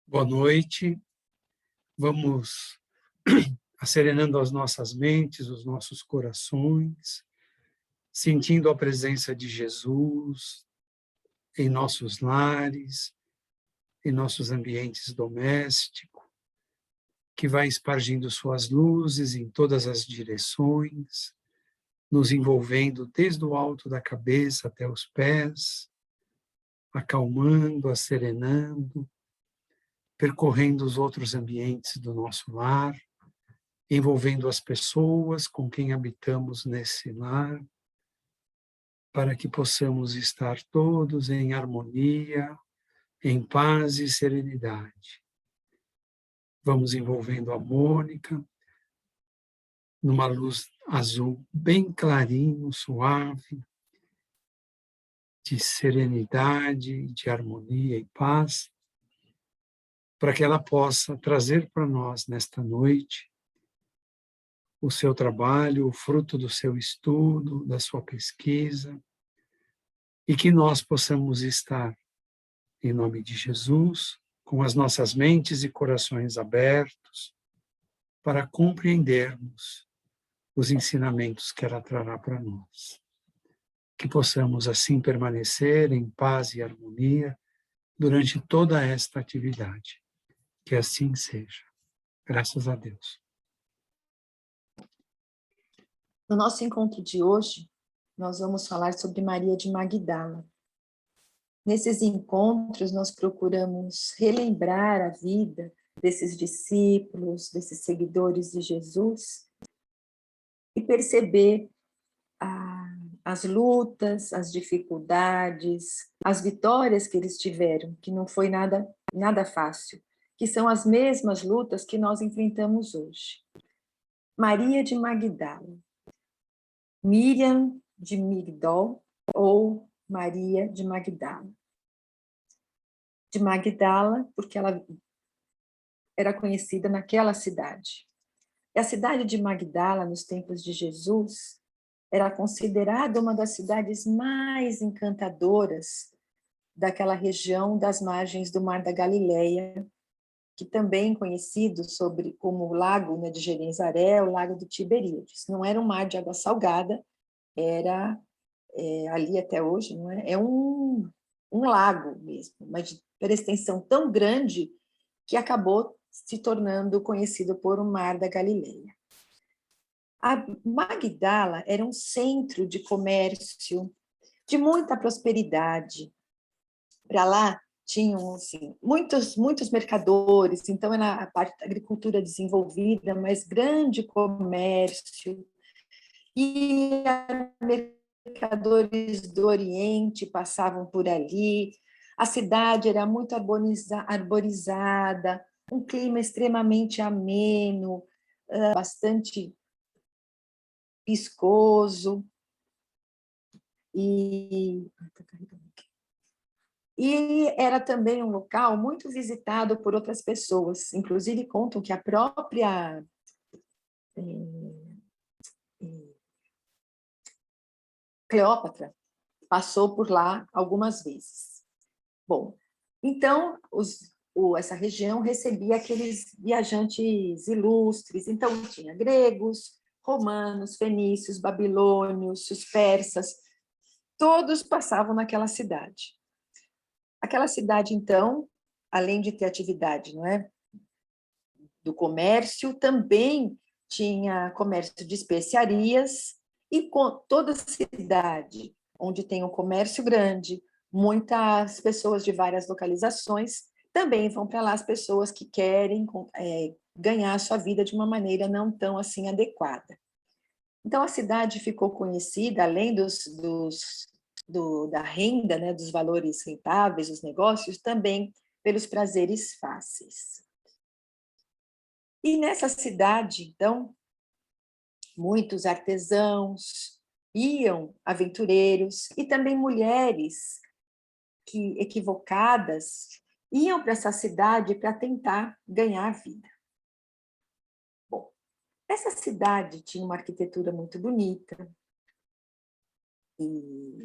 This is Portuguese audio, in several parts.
Boa noite. Vamos acerenando as nossas mentes, os nossos corações, sentindo a presença de Jesus em nossos lares, em nossos ambientes domésticos, que vai espargindo suas luzes em todas as direções, nos envolvendo desde o alto da cabeça até os pés, acalmando, acerenando, percorrendo os outros ambientes do nosso lar, envolvendo as pessoas com quem habitamos nesse lar, para que possamos estar todos em harmonia, em paz e serenidade. Vamos envolvendo a Mônica numa luz azul bem clarinho, suave, de serenidade, de harmonia e paz, para que ela possa trazer para nós nesta noite o seu trabalho, o fruto do seu estudo, da sua pesquisa, e que nós possamos estar, em nome de Jesus, com as nossas mentes e corações abertos para compreendermos os ensinamentos que ela trará para nós. Que possamos assim permanecer em paz e harmonia durante toda esta atividade. Que assim seja. Graças a Deus. No nosso encontro de hoje, nós vamos falar sobre Maria de Magdala. Nesses encontros, nós procuramos relembrar a vida desses discípulos, desses seguidores de Jesus, e perceber as lutas, as dificuldades, as vitórias que eles tiveram, que não foi nada fácil, que são as mesmas lutas que nós enfrentamos hoje. Maria de Magdala, Miriam de Migdol ou Maria de Magdala. De Magdala, porque ela era conhecida naquela cidade. E a cidade de Magdala, nos tempos de Jesus, era considerada uma das cidades mais encantadoras daquela região das margens do Mar da Galileia, que também é conhecido como o Lago, né, de Genezaré, o Lago do Tiberíades. Não era um mar de água salgada, era ali até hoje, não é? É um lago mesmo, mas de extensão tão grande que acabou se tornando conhecido por o Mar da Galileia. A Magdala era um centro de comércio, de muita prosperidade. Para lá tinham assim, muitos mercadores, então era a parte da agricultura desenvolvida, mas grande comércio, e mercadores do Oriente passavam por ali, a cidade era muito arborizada, um clima extremamente ameno, bastante viscoso, e era também um local muito visitado por outras pessoas, inclusive contam que a própria Cleópatra passou por lá algumas vezes. Bom, então essa região recebia aqueles viajantes ilustres, então tinha gregos, romanos, fenícios, babilônios, os persas, todos passavam naquela cidade. Aquela cidade, então, além de ter atividade, não é, do comércio, também tinha comércio de especiarias, e com toda a cidade onde tem um comércio grande, muitas pessoas de várias localizações, também vão para lá as pessoas que querem ganhar a sua vida de uma maneira não tão assim adequada. Então, a cidade ficou conhecida, além da renda, né, dos valores rentáveis, dos negócios, também pelos prazeres fáceis. E nessa cidade, então, muitos artesãos, aventureiros, e também mulheres que, equivocadas, iam para essa cidade para tentar ganhar a vida. Bom, essa cidade tinha uma arquitetura muito bonita, e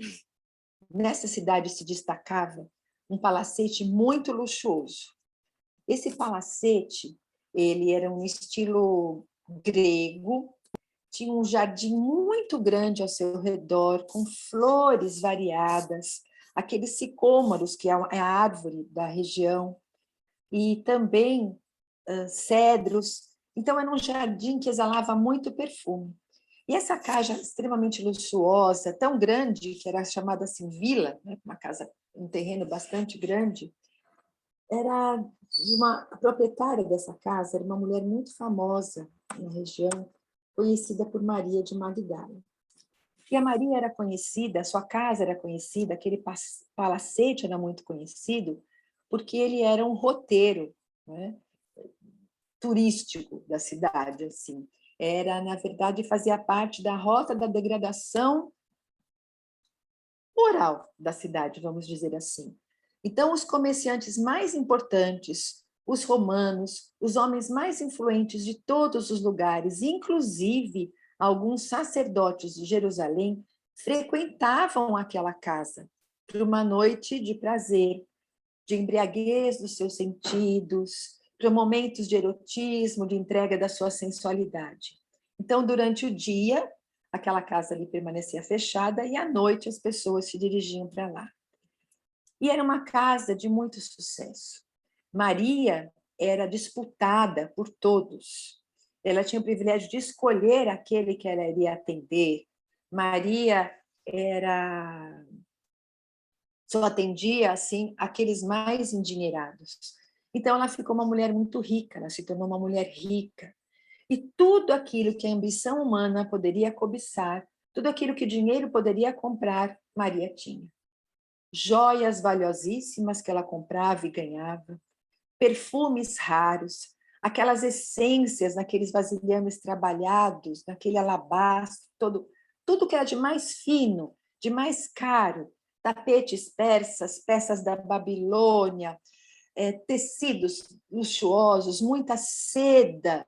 nessa cidade se destacava um palacete muito luxuoso. Esse palacete, ele era um estilo grego, tinha um jardim muito grande ao seu redor, com flores variadas, aqueles sicômoros, que é a árvore da região, e também cedros. Então, era um jardim que exalava muito perfume. E essa casa extremamente luxuosa, tão grande, que era chamada assim vila, né? Uma casa, um terreno bastante grande, era de a proprietária dessa casa, era uma mulher muito famosa na região, conhecida por Maria de Magdala. E a Maria era conhecida, a sua casa era conhecida, aquele palacete era muito conhecido, porque ele era um roteiro, né, turístico da cidade, assim. Era, na verdade, fazia parte da rota da degradação moral da cidade, vamos dizer assim. Então, os comerciantes mais importantes, os romanos, os homens mais influentes de todos os lugares, inclusive alguns sacerdotes de Jerusalém, frequentavam aquela casa para uma noite de prazer, de embriaguez dos seus sentidos, para momentos de erotismo, de entrega da sua sensualidade. Então, durante o dia, aquela casa ali permanecia fechada e à noite as pessoas se dirigiam para lá. E era uma casa de muito sucesso. Maria era disputada por todos. Ela tinha o privilégio de escolher aquele que ela iria atender. Maria só atendia assim aqueles mais endinheirados. Então ela ficou uma mulher muito rica, ela se tornou uma mulher rica. E tudo aquilo que a ambição humana poderia cobiçar, tudo aquilo que o dinheiro poderia comprar, Maria tinha. Joias valiosíssimas que ela comprava e ganhava, perfumes raros, aquelas essências naqueles vasilhames trabalhados, naquele alabastro, tudo que era de mais fino, de mais caro, tapetes persas, peças da Babilônia, tecidos luxuosos, muita seda,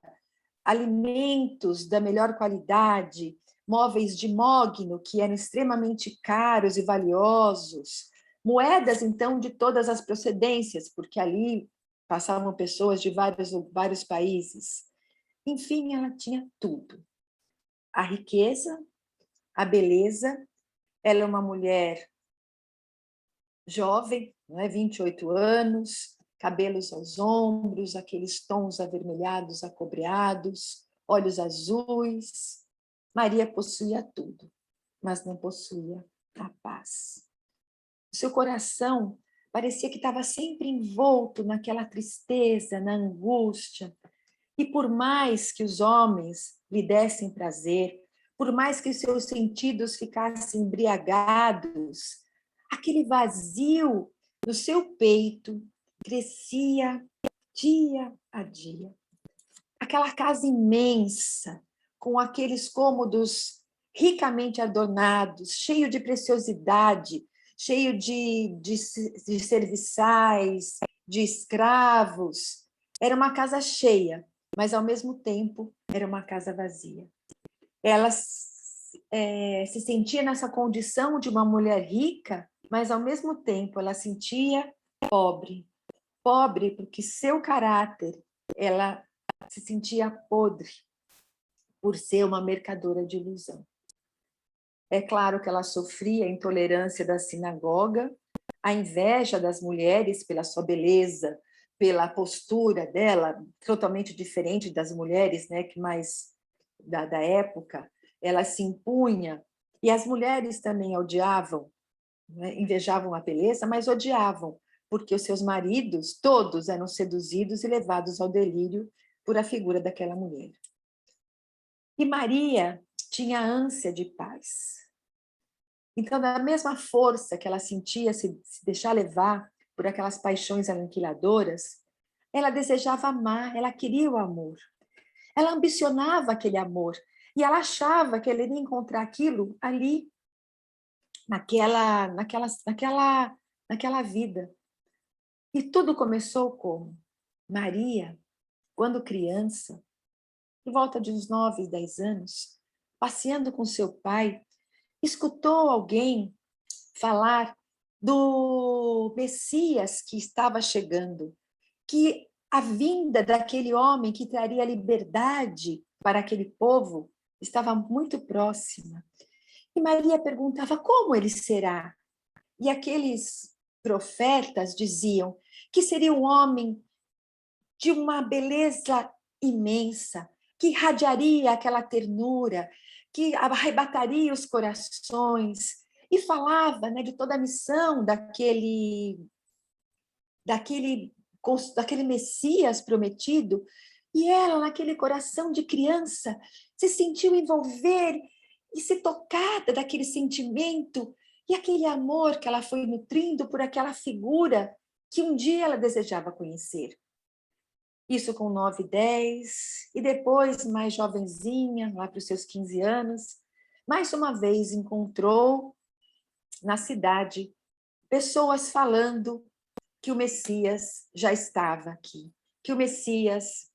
alimentos da melhor qualidade, móveis de mogno, que eram extremamente caros e valiosos, moedas, então, de todas as procedências, porque ali passavam pessoas de vários países. Enfim, ela tinha tudo. A riqueza, a beleza, ela é uma mulher jovem, não é? 28 anos, cabelos aos ombros, aqueles tons avermelhados, acobreados, olhos azuis. Maria possuía tudo, mas não possuía a paz. O seu coração parecia que estava sempre envolto naquela tristeza, na angústia. E por mais que os homens lhe dessem prazer, por mais que seus sentidos ficassem embriagados, aquele vazio no seu peito crescia dia a dia. Aquela casa imensa, com aqueles cômodos ricamente adornados, cheio de preciosidade, cheio de serviçais, de escravos. Era uma casa cheia, mas, ao mesmo tempo, era uma casa vazia. Ela se sentia nessa condição de uma mulher rica, mas, ao mesmo tempo, ela sentia pobre. Pobre porque seu caráter, ela se sentia podre por ser uma mercadora de ilusão. É claro que ela sofria a intolerância da sinagoga, a inveja das mulheres pela sua beleza, pela postura dela, totalmente diferente das mulheres, né, que mais da época. Ela se impunha, e as mulheres também odiavam, né, invejavam a beleza, mas odiavam, porque os seus maridos, todos eram seduzidos e levados ao delírio por a figura daquela mulher. E Maria tinha ânsia de paz. Então, da mesma força que ela sentia se deixar levar por aquelas paixões aniquiladoras, ela desejava amar, ela queria o amor. Ela ambicionava aquele amor e ela achava que ela iria encontrar aquilo ali, naquela vida. E tudo começou como? Maria, quando criança, por volta de uns 9, 10 anos, passeando com seu pai, escutou alguém falar do Messias que estava chegando, que a vinda daquele homem que traria liberdade para aquele povo estava muito próxima. E Maria perguntava como ele será. E aqueles profetas diziam que seria um homem de uma beleza imensa, que irradiaria aquela ternura, que arrebataria os corações, e falava, né, de toda a missão daquele Messias prometido, e ela, naquele coração de criança, se sentiu envolver e se tocada daquele sentimento e aquele amor que ela foi nutrindo por aquela figura que um dia ela desejava conhecer. Isso com 9, 10, e depois, mais jovenzinha, lá para os seus 15 anos, mais uma vez encontrou na cidade pessoas falando que o Messias já estava aqui, que o Messias,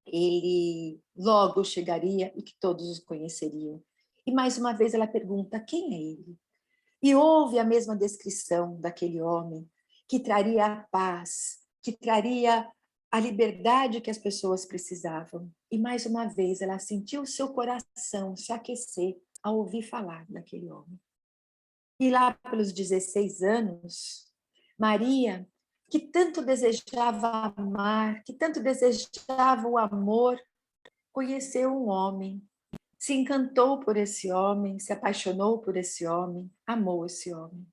ele logo chegaria e que todos o conheceriam. E mais uma vez ela pergunta, quem é ele? E houve a mesma descrição daquele homem que traria a paz, que traria a liberdade que as pessoas precisavam. E mais uma vez ela sentiu o seu coração se aquecer ao ouvir falar daquele homem. E lá pelos 16 anos, Maria, que tanto desejava amar, que tanto desejava o amor, conheceu um homem, se encantou por esse homem, se apaixonou por esse homem, amou esse homem.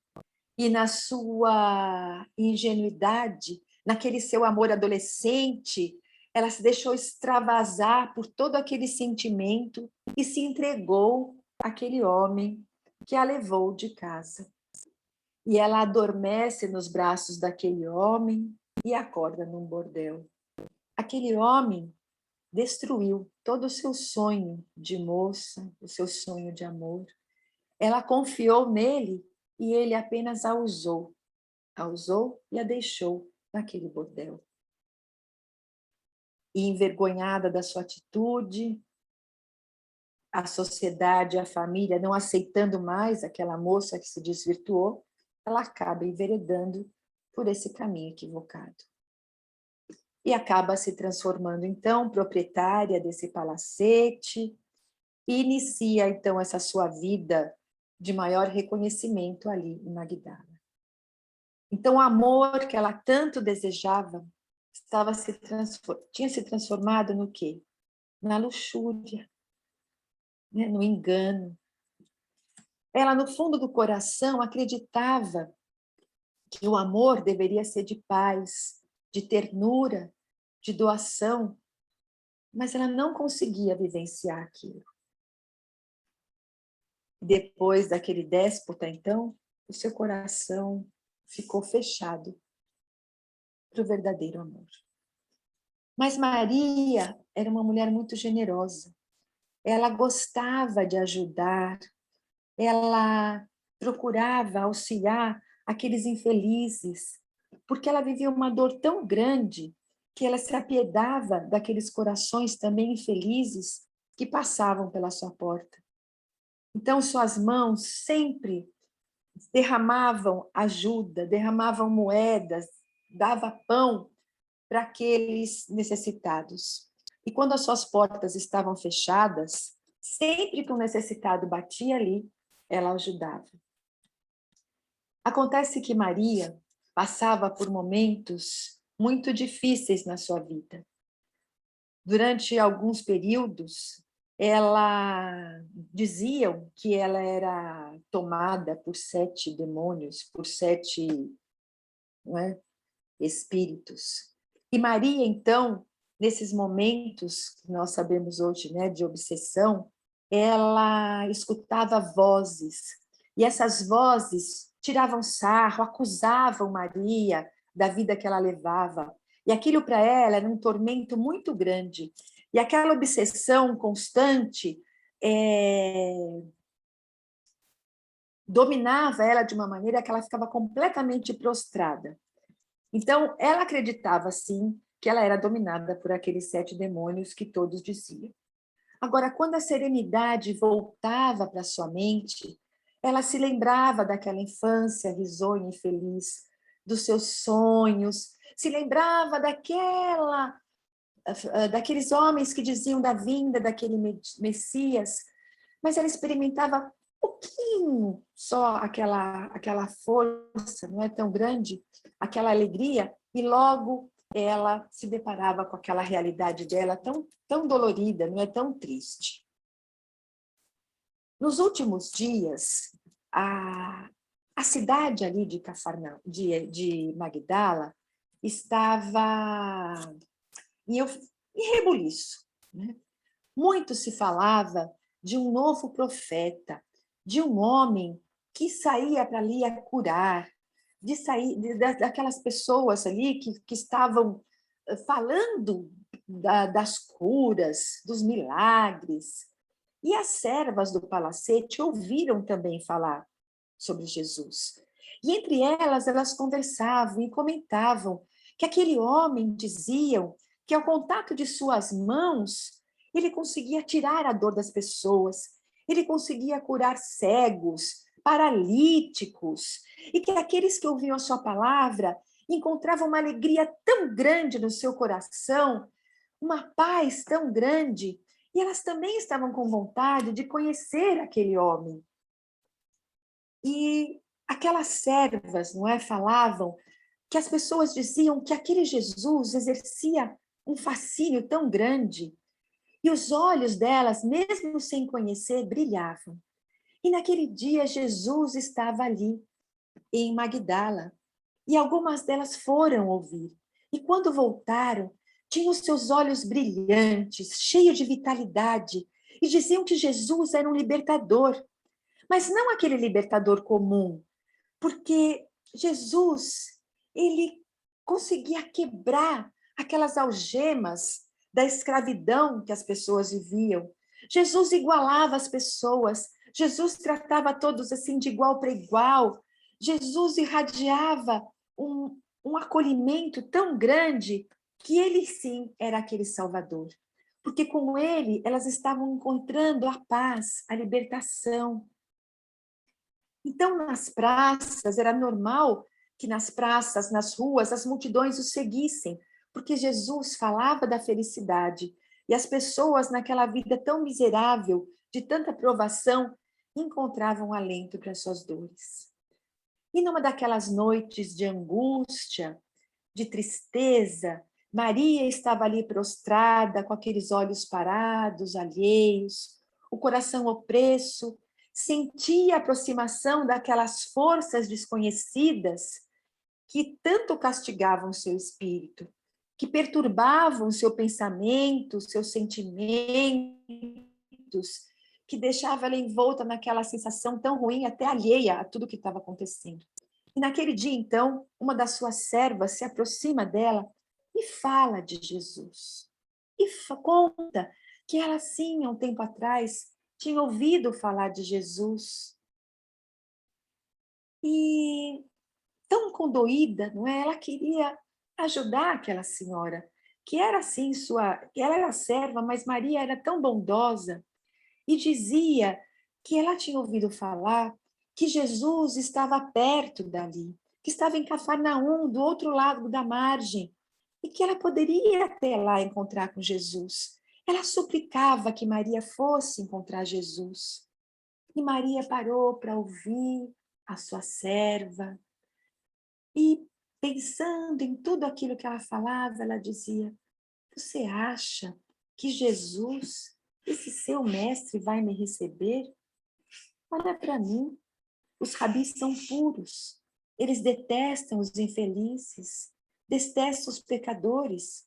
E na sua ingenuidade, naquele seu amor adolescente, ela se deixou extravasar por todo aquele sentimento e se entregou àquele homem que a levou de casa. E ela adormece nos braços daquele homem e acorda num bordel. Aquele homem destruiu todo o seu sonho de moça, o seu sonho de amor. Ela confiou nele e ele apenas a usou e a deixou naquele bordel. E envergonhada da sua atitude, a sociedade, a família não aceitando mais aquela moça que se desvirtuou, ela acaba enveredando por esse caminho equivocado. E acaba se transformando, então, proprietária desse palacete e inicia, então, essa sua vida de maior reconhecimento ali em Magdala. Então, o amor que ela tanto desejava tinha se transformado no quê? Na luxúria, né? No engano. Ela, no fundo do coração, acreditava que o amor deveria ser de paz, de ternura, de doação, mas ela não conseguia vivenciar aquilo. Depois daquele déspota, então, o seu coração ficou fechado para o verdadeiro amor. Mas Maria era uma mulher muito generosa. Ela gostava de ajudar, ela procurava auxiliar aqueles infelizes, porque ela vivia uma dor tão grande que ela se apiedava daqueles corações também infelizes que passavam pela sua porta. Então, suas mãos sempre derramavam ajuda, derramavam moedas, dava pão para aqueles necessitados. E quando as suas portas estavam fechadas, sempre que um necessitado batia ali, ela ajudava. Acontece que Maria passava por momentos muito difíceis na sua vida. Durante alguns períodos, diziam que ela era tomada por 7 demônios, por 7, não é, espíritos. E Maria, então, nesses momentos que nós sabemos hoje, né, de obsessão, ela escutava vozes, e essas vozes tiravam sarro, acusavam Maria da vida que ela levava, e aquilo para ela era um tormento muito grande, e aquela obsessão constante dominava ela de uma maneira que ela ficava completamente prostrada. Então, ela acreditava, sim, que ela era dominada por aqueles 7 demônios que todos diziam. Agora, quando a serenidade voltava para sua mente, ela se lembrava daquela infância risonha e feliz, dos seus sonhos, se lembrava daqueles homens que diziam da vinda daquele Messias, mas ela experimentava um pouquinho só aquela força, não é tão grande, aquela alegria, e logo ela se deparava com aquela realidade dela tão dolorida, não é tão triste. Nos últimos dias, a cidade ali de Magdala estava em rebuliço, né? Muito se falava de um novo profeta, de um homem que saía para ali a curar, daquelas pessoas ali que estavam falando das curas, dos milagres. E as servas do palacete ouviram também falar sobre Jesus. E entre elas conversavam e comentavam que aquele homem, diziam, que ao contato de suas mãos, ele conseguia tirar a dor das pessoas, ele conseguia curar cegos, paralíticos, e que aqueles que ouviam a sua palavra encontravam uma alegria tão grande no seu coração, uma paz tão grande, e elas também estavam com vontade de conhecer aquele homem. E aquelas servas, não é, falavam que as pessoas diziam que aquele Jesus exercia um fascínio tão grande, e os olhos delas, mesmo sem conhecer, brilhavam. E naquele dia Jesus estava ali, em Magdala, e algumas delas foram ouvir. E quando voltaram, tinham os seus olhos brilhantes, cheios de vitalidade, e diziam que Jesus era um libertador, mas não aquele libertador comum, porque Jesus, ele conseguia quebrar aquelas algemas da escravidão que as pessoas viviam. Jesus igualava as pessoas, Jesus tratava todos assim de igual para igual. Jesus irradiava um acolhimento tão grande que ele sim era aquele Salvador. Porque com ele elas estavam encontrando a paz, a libertação. Então, nas praças, era normal que nas praças, nas ruas, as multidões o seguissem, porque Jesus falava da felicidade. E as pessoas, naquela vida tão miserável, de tanta provação, encontravam alento para suas dores. E numa daquelas noites de angústia, de tristeza, Maria estava ali prostrada, com aqueles olhos parados, alheios, o coração opresso, sentia a aproximação daquelas forças desconhecidas que tanto castigavam o seu espírito, que perturbavam o seu pensamento, os seus sentimentos, que deixava ela envolta naquela sensação tão ruim, até alheia a tudo que estava acontecendo. E naquele dia, então, uma das suas servas se aproxima dela e fala de Jesus. E conta que ela, sim, há um tempo atrás, tinha ouvido falar de Jesus. E, tão condoída, não é? Ela queria ajudar aquela senhora, que era assim, ela era serva, mas Maria era tão bondosa, e dizia que ela tinha ouvido falar que Jesus estava perto dali, que estava em Cafarnaum, do outro lado da margem, e que ela poderia até lá encontrar com Jesus. Ela suplicava que Maria fosse encontrar Jesus. E Maria parou para ouvir a sua serva, e pensando em tudo aquilo que ela falava, ela dizia: você acha que Jesus, esse seu mestre, vai me receber? Olha para mim, os rabis são puros, eles detestam os infelizes, detestam os pecadores.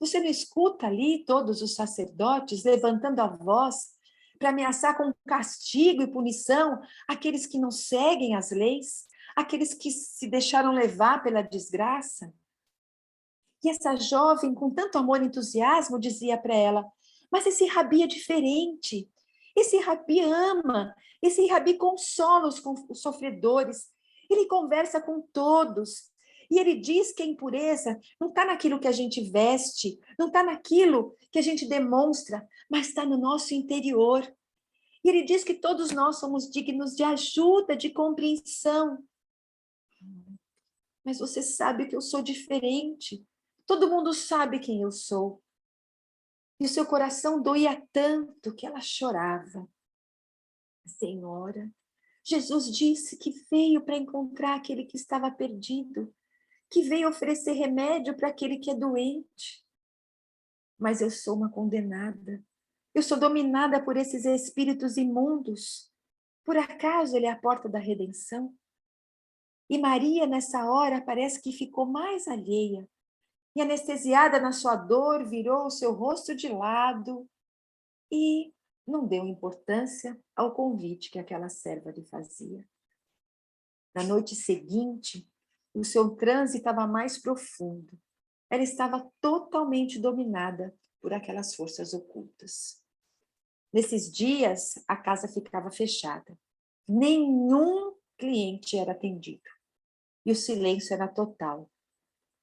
Você não escuta ali todos os sacerdotes levantando a voz para ameaçar com castigo e punição aqueles que não seguem as leis, aqueles que se deixaram levar pela desgraça? E essa jovem, com tanto amor e entusiasmo, dizia para ela: mas esse rabi é diferente. Esse rabi ama, esse rabi consola os sofredores, ele conversa com todos. E ele diz que a impureza não está naquilo que a gente veste, não está naquilo que a gente demonstra, mas está no nosso interior. E ele diz que todos nós somos dignos de ajuda, de compreensão. mas você sabe que eu sou diferente. Todo mundo sabe quem eu sou. E o seu coração doía tanto que ela chorava. Senhora, Jesus disse que veio para encontrar aquele que estava perdido, que veio oferecer remédio para aquele que é doente. Mas eu sou uma condenada. Eu sou dominada por esses espíritos imundos. Por acaso ele é a porta da redenção? E Maria, nessa hora, parece que ficou mais alheia. E anestesiada na sua dor, virou o seu rosto de lado e não deu importância ao convite que aquela serva lhe fazia. Na noite seguinte, o seu transe estava mais profundo. Ela estava totalmente dominada por aquelas forças ocultas. Nesses dias, a casa ficava fechada. Nenhum cliente era atendido. E o silêncio era total.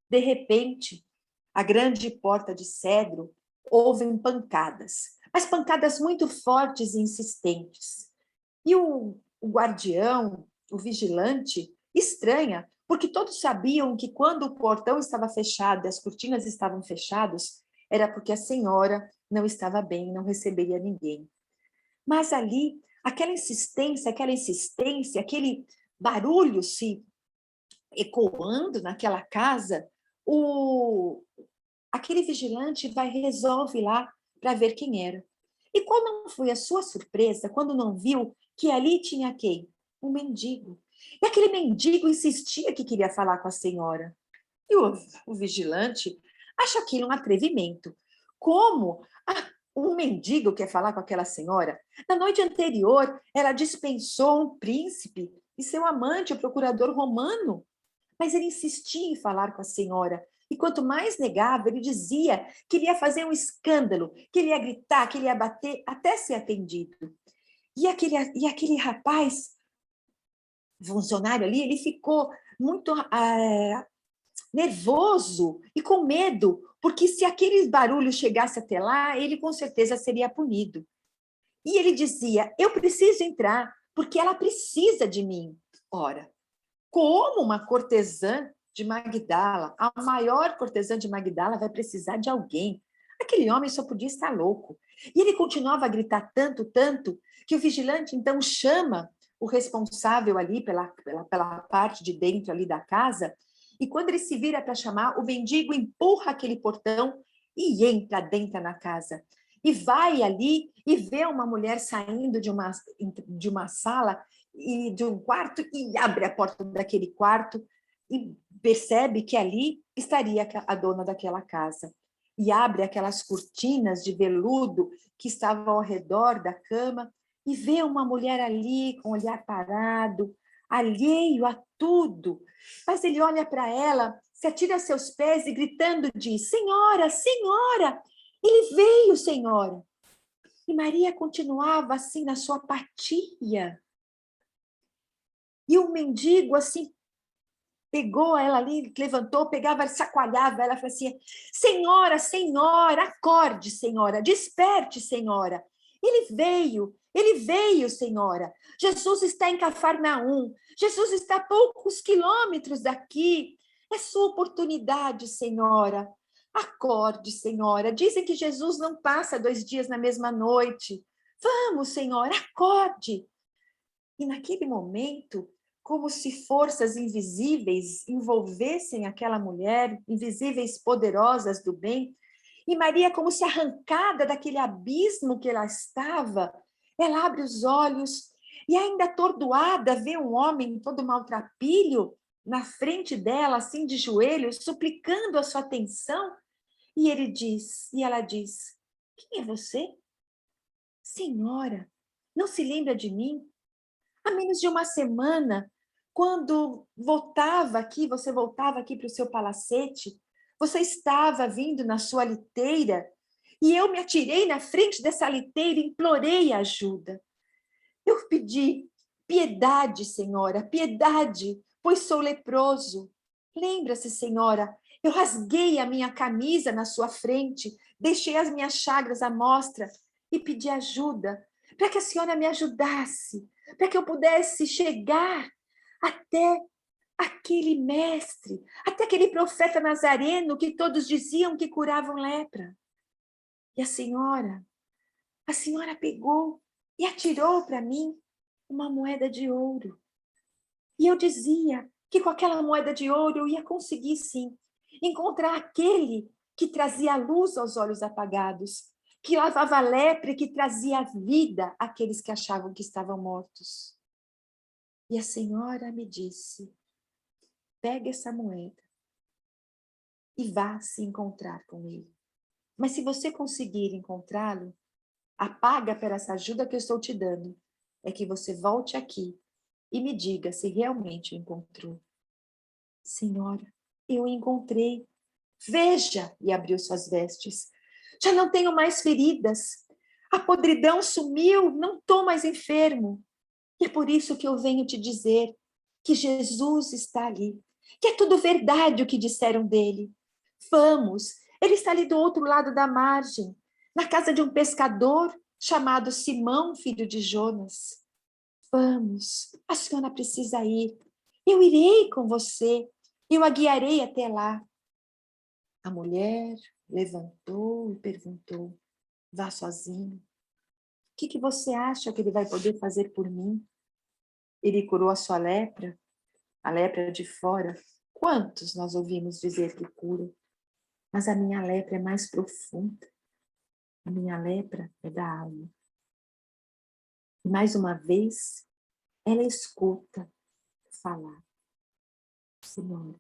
De repente, a grande porta de cedro houve pancadas, mas pancadas muito fortes e insistentes. E o guardião, o vigilante, estranha, porque todos sabiam que quando o portão estava fechado e as cortinas estavam fechadas, era porque a senhora não estava bem, não receberia ninguém. Mas ali, aquela insistência, aquele barulho se ecoando naquela casa, aquele vigilante resolve lá para ver quem era. E qual não foi a sua surpresa quando não viu que ali tinha quem? Um mendigo. E aquele mendigo insistia que queria falar com a senhora. E o vigilante acha aquilo um atrevimento. Como um mendigo quer falar com aquela senhora? Na noite anterior, ela dispensou um príncipe e seu amante, o procurador romano. Mas ele insistia em falar com a senhora. E quanto mais negava, ele dizia que ele ia fazer um escândalo, que ele ia gritar, que ele ia bater, até ser atendido. E aquele rapaz, funcionário ali, ele ficou muito nervoso e com medo, porque se aquele barulho chegasse até lá, ele com certeza seria punido. E ele dizia, eu preciso entrar, porque ela precisa de mim. Ora, como uma cortesã de Magdala, a maior cortesã de Magdala vai precisar de alguém. Aquele homem só podia estar louco. E ele continuava a gritar tanto, tanto, que o vigilante então chama o responsável ali pela parte de dentro ali da casa, e quando ele se vira para chamar, o mendigo empurra aquele portão e entra dentro na casa. E vai ali e vê uma mulher saindo de uma sala e de um quarto e abre a porta daquele quarto e percebe que ali estaria a dona daquela casa. E abre aquelas cortinas de veludo que estavam ao redor da cama e vê uma mulher ali com o olhar parado, alheio a tudo. Mas ele olha para ela, se atira a seus pés e gritando diz, Senhora, Senhora, ele veio, Senhora. E Maria continuava assim na sua apatia. E o mendigo, assim, pegou ela ali, levantou, pegava, sacoalhava ela, falou assim, Senhora, Senhora, acorde, Senhora, desperte, Senhora. Ele veio, Senhora. Jesus está em Cafarnaum, Jesus está a poucos quilômetros daqui. É sua oportunidade, Senhora. Acorde, Senhora. Dizem que Jesus não passa 2 dias na mesma noite. Vamos, Senhora, acorde. E naquele momento, como se forças invisíveis envolvessem aquela mulher, invisíveis poderosas do bem, e Maria, como se arrancada daquele abismo que ela estava, ela abre os olhos e ainda atordoada vê um homem todo maltrapilho na frente dela, assim de joelhos, suplicando a sua atenção, e ela diz, quem é você? Senhora, não se lembra de mim? Há menos de uma semana, quando você voltava aqui para o seu palacete, você estava vindo na sua liteira e eu me atirei na frente dessa liteira e implorei ajuda. Eu pedi piedade, Senhora, piedade, pois sou leproso. Lembra-se, Senhora, eu rasguei a minha camisa na sua frente, deixei as minhas chagas à mostra e pedi ajuda para que a senhora me ajudasse, para que eu pudesse chegar até aquele mestre, até aquele profeta nazareno que todos diziam que curavam lepra. E a senhora pegou e atirou para mim uma moeda de ouro. E eu dizia que com aquela moeda de ouro eu ia conseguir, sim, encontrar aquele que trazia luz aos olhos apagados, que lavava a lepra e que trazia vida àqueles que achavam que estavam mortos. E a senhora me disse, pega essa moeda e vá se encontrar com ele. Mas se você conseguir encontrá-lo, a paga por essa ajuda que eu estou te dando é que você volte aqui e me diga se realmente o encontrou. Senhora, eu o encontrei. Veja, e abriu suas vestes. Já não tenho mais feridas. A podridão sumiu, não estou mais enfermo. E é por isso que eu venho te dizer que Jesus está ali, que é tudo verdade o que disseram dele. Vamos, ele está ali do outro lado da margem, na casa de um pescador chamado Simão, filho de Jonas. Vamos, a senhora precisa ir. Eu irei com você, eu a guiarei até lá. A mulher levantou e perguntou, vá sozinho. O que você acha que ele vai poder fazer por mim? Ele curou a sua lepra, a lepra de fora. Quantos nós ouvimos dizer que cura? Mas a minha lepra é mais profunda. A minha lepra é da alma. E mais uma vez, ela escuta falar. Senhor,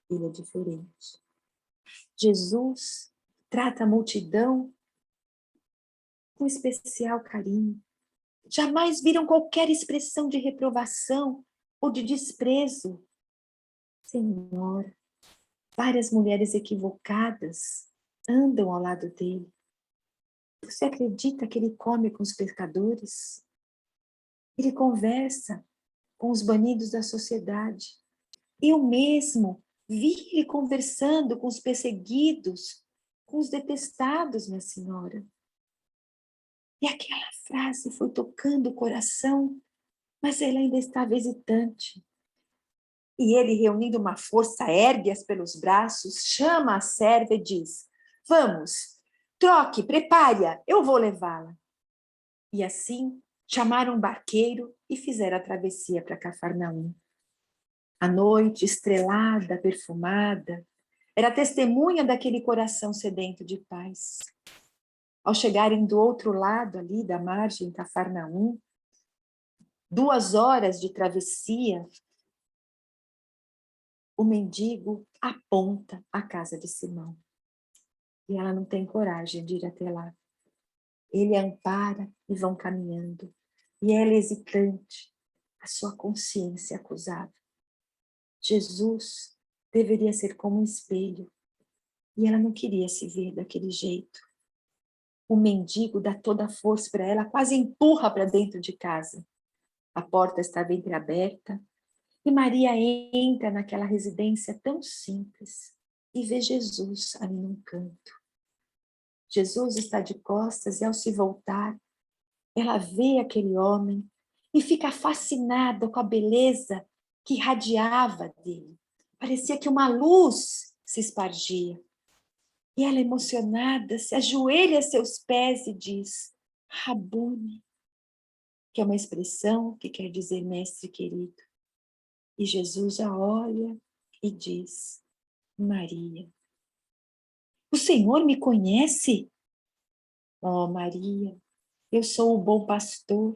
ele é diferente. Jesus trata a multidão com especial carinho. Jamais viram qualquer expressão de reprovação ou de desprezo. Senhor, várias mulheres equivocadas andam ao lado dele. Você acredita que ele come com os pecadores? Ele conversa com os banidos da sociedade. Eu mesmo vi ele conversando com os perseguidos, com os detestados, minha senhora. E aquela frase foi tocando o coração, mas ela ainda estava hesitante. E ele, reunindo uma força, ergue-as pelos braços, chama a serva e diz, vamos, troque, prepare-a, eu vou levá-la. E assim, chamaram um barqueiro e fizeram a travessia para Cafarnaum. A noite, estrelada, perfumada, era testemunha daquele coração sedento de paz. Ao chegarem do outro lado ali da margem Cafarnaum, 2 horas de travessia, o mendigo aponta a casa de Simão. E ela não tem coragem de ir até lá. Ele a ampara e vão caminhando. E ela hesitante, a sua consciência acusava. Jesus deveria ser como um espelho. E ela não queria se ver daquele jeito. O mendigo dá toda a força para ela, quase empurra para dentro de casa. A porta estava entreaberta e Maria entra naquela residência tão simples e vê Jesus ali num canto. Jesus está de costas e ao se voltar, ela vê aquele homem e fica fascinada com a beleza que irradiava dele. Parecia que uma luz se espargia. E ela, emocionada, se ajoelha a seus pés e diz, Rabone, que é uma expressão que quer dizer mestre querido. E Jesus a olha e diz, Maria. O Senhor me conhece? Oh, Maria, eu sou o bom pastor.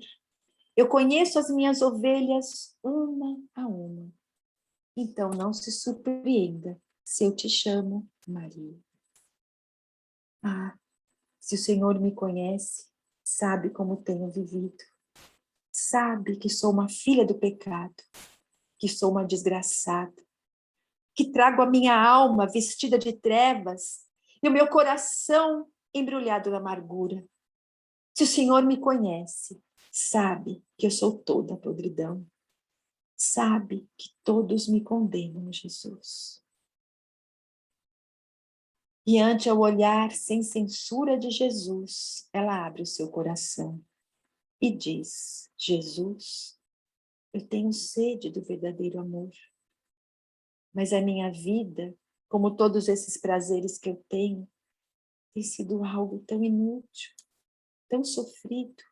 Eu conheço as minhas ovelhas uma a uma. Então não se surpreenda se eu te chamo Maria. Ah, se o Senhor me conhece, sabe como tenho vivido. Sabe que sou uma filha do pecado, que sou uma desgraçada, que trago a minha alma vestida de trevas e o meu coração embrulhado na amargura. Se o Senhor me conhece, sabe que eu sou toda podridão. Sabe que todos me condenam, Jesus. E ante o olhar sem censura de Jesus, ela abre o seu coração e diz, Jesus, eu tenho sede do verdadeiro amor. mas a minha vida, como todos esses prazeres que eu tenho, tem sido algo tão inútil, tão sofrido.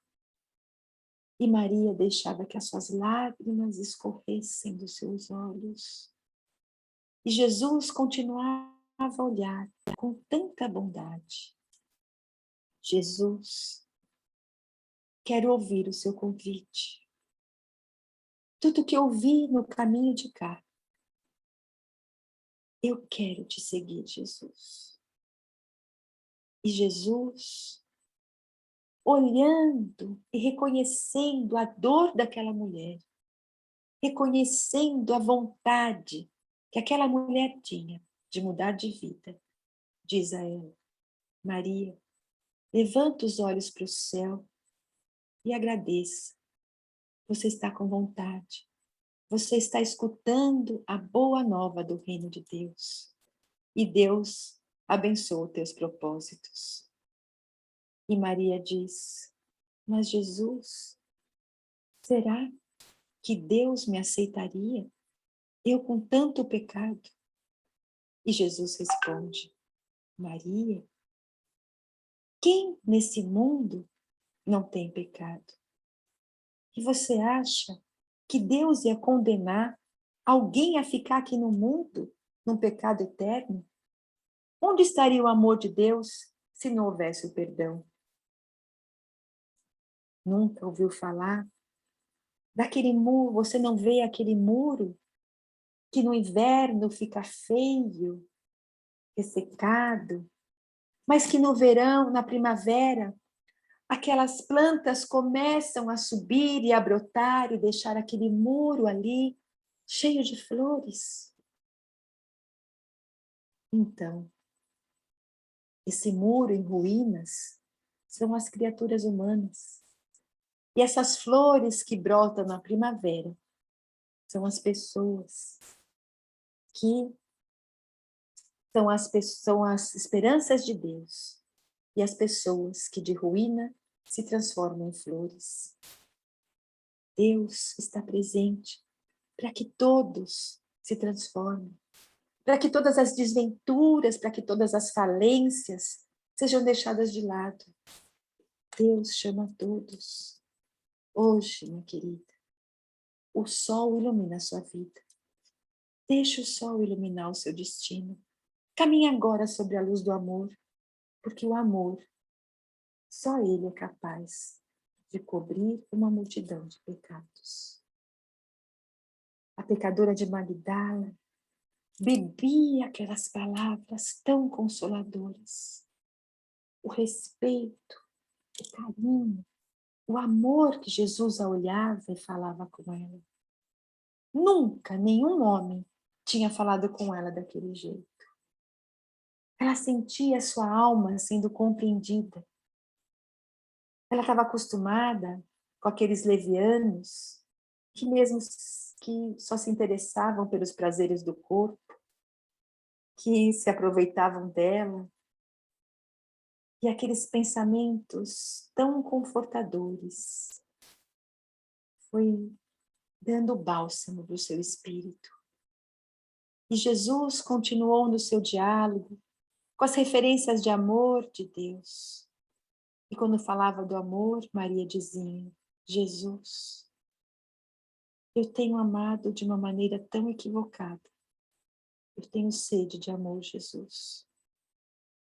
E Maria deixava que as suas lágrimas escorressem dos seus olhos. E Jesus continuava a olhar com tanta bondade. Jesus, quero ouvir o seu convite. Tudo que eu vi no caminho de cá, eu quero te seguir, Jesus. E Jesus, olhando e reconhecendo a dor daquela mulher, reconhecendo a vontade que aquela mulher tinha de mudar de vida, diz a ela: Maria, levanta os olhos para o céu e agradeça. Você está com vontade. Você está escutando a boa nova do reino de Deus. E Deus abençoa os teus propósitos. E Maria diz: mas Jesus, será que Deus me aceitaria? Eu com tanto pecado? E Jesus responde: Maria, quem nesse mundo não tem pecado? E você acha que Deus ia condenar alguém a ficar aqui no mundo, num pecado eterno? Onde estaria o amor de Deus se não houvesse o perdão? Nunca ouviu falar daquele muro? Você não vê aquele muro que no inverno fica feio, ressecado, mas que no verão, na primavera, aquelas plantas começam a subir e a brotar e deixar aquele muro ali cheio de flores? Então, esse muro em ruínas são as criaturas humanas. E essas flores que brotam na primavera são as pessoas que são as esperanças de Deus. E as pessoas que de ruína se transformam em flores. Deus está presente para que todos se transformem, para que todas as desventuras, para que todas as falências sejam deixadas de lado. Deus chama todos. Hoje, minha querida, o sol ilumina a sua vida. Deixe o sol iluminar o seu destino. Caminhe agora sobre a luz do amor, porque o amor, só ele é capaz de cobrir uma multidão de pecados. A pecadora de Magdala bebia aquelas palavras tão consoladoras. O respeito, o carinho, o amor que Jesus a olhava e falava com ela. Nunca nenhum homem tinha falado com ela daquele jeito. Ela sentia a sua alma sendo compreendida. Ela estava acostumada com aqueles levianos que mesmo que só se interessavam pelos prazeres do corpo, que se aproveitavam dela, e aqueles pensamentos tão confortadores foi dando bálsamo para o seu espírito. E Jesus continuou no seu diálogo com as referências de amor de Deus. E quando falava do amor, Maria dizia: Jesus, eu tenho amado de uma maneira tão equivocada. Eu tenho sede de amor, Jesus.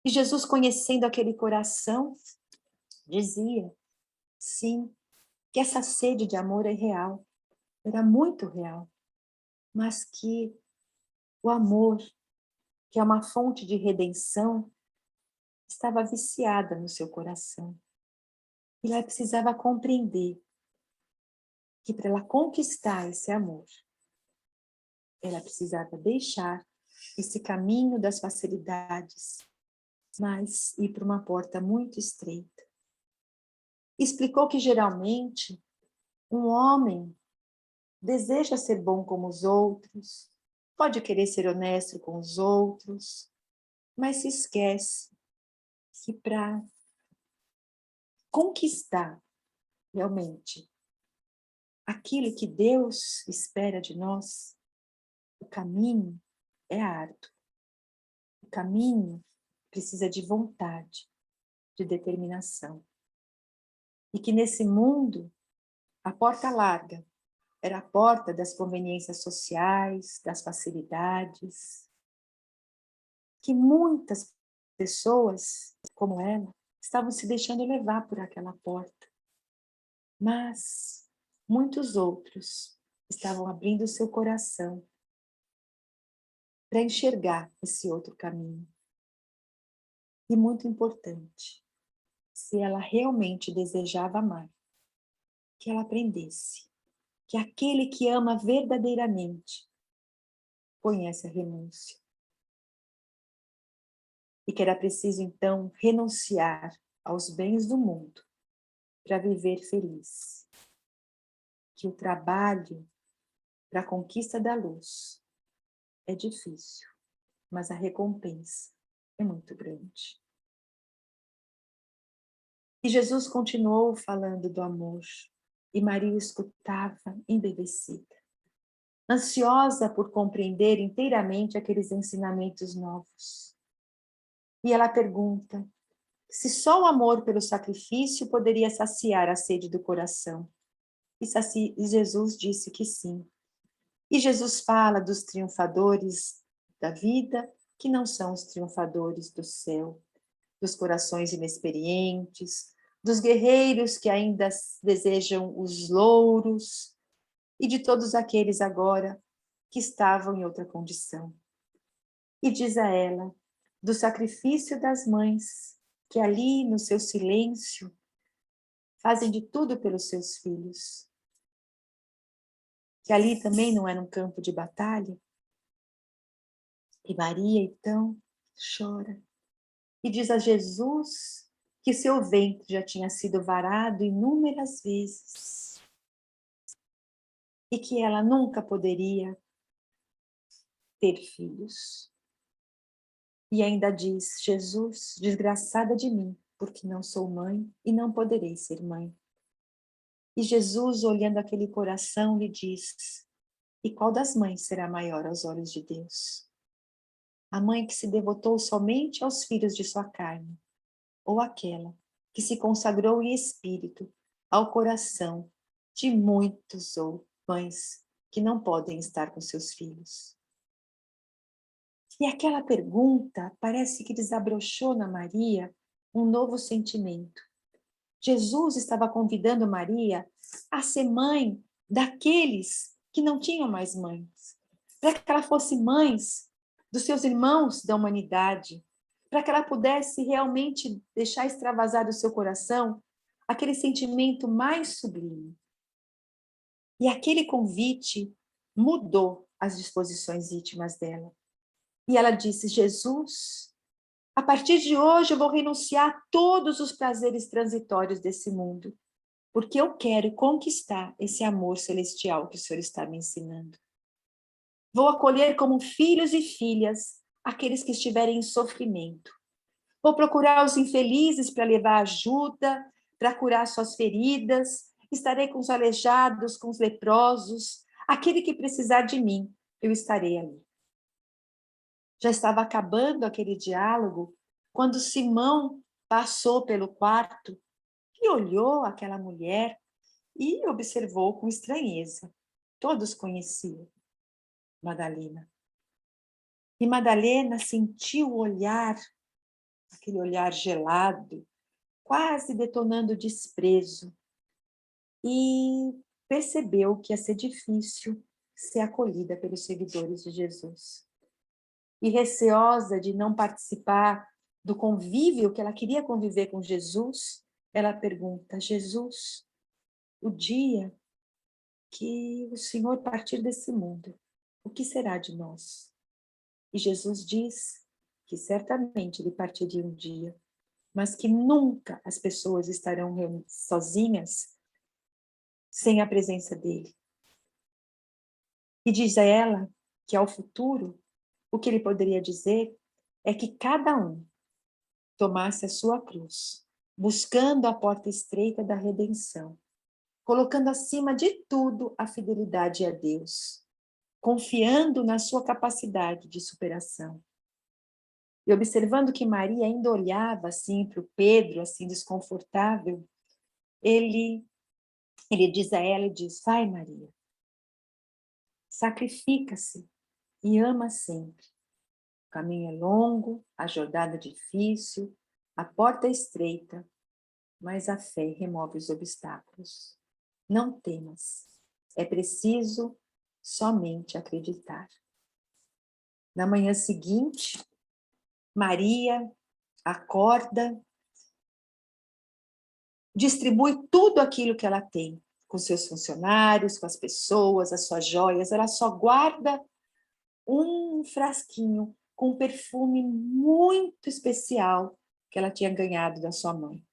E Jesus, conhecendo aquele coração, dizia, sim, que essa sede de amor é real, era muito real, mas que o amor, que é uma fonte de redenção, estava viciada no seu coração. E ela precisava compreender que para ela conquistar esse amor, ela precisava deixar esse caminho das facilidades, mas ir para uma porta muito estreita. Explicou que geralmente um homem deseja ser bom como os outros, pode querer ser honesto com os outros, mas se esquece que para conquistar realmente aquilo que Deus espera de nós, o caminho é árduo. O caminho precisa de vontade, de determinação. E que nesse mundo, a porta larga era a porta das conveniências sociais, das facilidades, que muitas pessoas, como ela, estavam se deixando levar por aquela porta. Mas muitos outros estavam abrindo seu coração para enxergar esse outro caminho. E muito importante, se ela realmente desejava amar, que ela aprendesse que aquele que ama verdadeiramente conhece a renúncia. E que era preciso, então, renunciar aos bens do mundo para viver feliz. Que o trabalho para a conquista da luz é difícil, mas a recompensa é muito grande. E Jesus continuou falando do amor, e Maria escutava embevecida, ansiosa por compreender inteiramente aqueles ensinamentos novos. E ela pergunta se só o amor pelo sacrifício poderia saciar a sede do coração. E Jesus disse que sim. E Jesus fala dos triunfadores da vida, que não são os triunfadores do céu, dos corações inexperientes, dos guerreiros que ainda desejam os louros, e de todos aqueles agora que estavam em outra condição. E diz a ela do sacrifício das mães, que ali no seu silêncio fazem de tudo pelos seus filhos. Que ali também não era um campo de batalha. E Maria, então, chora. E diz a Jesus que seu ventre já tinha sido varado inúmeras vezes. E que ela nunca poderia ter filhos. E ainda diz, Jesus, desgraçada de mim, porque não sou mãe e não poderei ser mãe. E Jesus, olhando aquele coração, lhe diz, e qual das mães será maior aos olhos de Deus? A mãe que se devotou somente aos filhos de sua carne, ou aquela que se consagrou em espírito ao coração de muitos ou mães que não podem estar com seus filhos? E aquela pergunta parece que desabrochou na Maria um novo sentimento. Jesus estava convidando Maria a ser mãe daqueles que não tinham mais mães, para que ela fosse mãe dos seus irmãos da humanidade, para que ela pudesse realmente deixar extravasar do seu coração aquele sentimento mais sublime. E aquele convite mudou as disposições íntimas dela. E ela disse, Jesus, a partir de hoje eu vou renunciar a todos os prazeres transitórios desse mundo, porque eu quero conquistar esse amor celestial que o Senhor está me ensinando. Vou acolher como filhos e filhas aqueles que estiverem em sofrimento. Vou procurar os infelizes para levar ajuda, para curar suas feridas. Estarei com os aleijados, com os leprosos. Aquele que precisar de mim, eu estarei ali. Já estava acabando aquele diálogo quando Simão passou pelo quarto e olhou aquela mulher e observou com estranheza. Todos conheciam Madalena. E Madalena sentiu o olhar, aquele olhar gelado, quase detonando desprezo, e percebeu que ia ser difícil ser acolhida pelos seguidores de Jesus. E receosa de não participar do convívio, que ela queria conviver com Jesus, ela pergunta, Jesus, o dia que o Senhor partir desse mundo, o que será de nós? E Jesus diz que certamente ele partiria um dia, mas que nunca as pessoas estarão sozinhas sem a presença dele. E diz a ela que ao futuro, o que ele poderia dizer é que cada um tomasse a sua cruz, buscando a porta estreita da redenção, colocando acima de tudo a fidelidade a Deus, confiando na sua capacidade de superação. E observando que Maria ainda olhava assim para o Pedro, assim desconfortável, ele diz a ela, vai Maria, sacrifica-se e ama sempre. O caminho é longo, a jornada é difícil, a porta é estreita, mas a fé remove os obstáculos. Não temas, é preciso somente acreditar. Na manhã seguinte, Maria acorda, distribui tudo aquilo que ela tem, com seus funcionários, com as pessoas, as suas joias. Ela só guarda um frasquinho com um perfume muito especial que ela tinha ganhado da sua mãe.